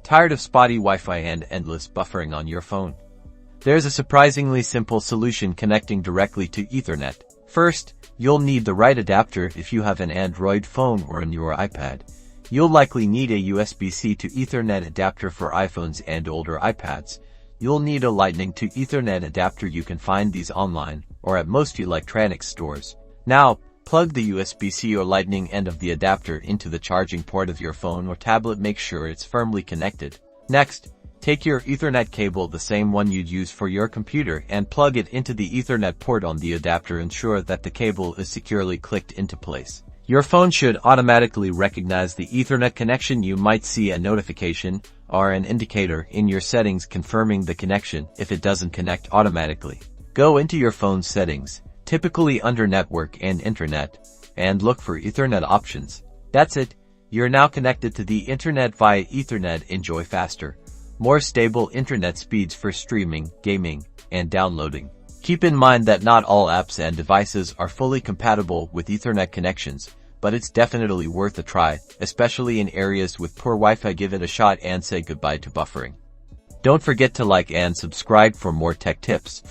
Tired of spotty Wi-Fi and endless buffering on your phone? There's a surprisingly simple solution connecting directly to Ethernet. First, you'll need the right adapter if you have an Android phone or a newer iPad. You'll likely need a USB-C to Ethernet adapter for iPhones and older iPads. You'll need a Lightning to Ethernet adapter. You can find these online or at most electronics stores. Now, plug the USB-C or Lightning end of the adapter into the charging port of your phone or tablet. Make sure it's firmly connected. Next, take your Ethernet cable, the same one you'd use for your computer, and plug it into the Ethernet port on the adapter. Ensure that the cable is securely clicked into place. Your phone should automatically recognize the Ethernet connection. You might see a notification or an indicator in your settings confirming the connection if it doesn't connect automatically. Go into your phone's settings, typically under Network and Internet, and look for Ethernet options. That's it. You're now connected to the Internet via Ethernet. Enjoy faster, more stable internet speeds for streaming, gaming, and downloading. Keep in mind that not all apps and devices are fully compatible with Ethernet connections, but it's definitely worth a try, especially in areas with poor Wi-Fi. Give it a shot and say goodbye to buffering. Don't forget to like and subscribe for more tech tips.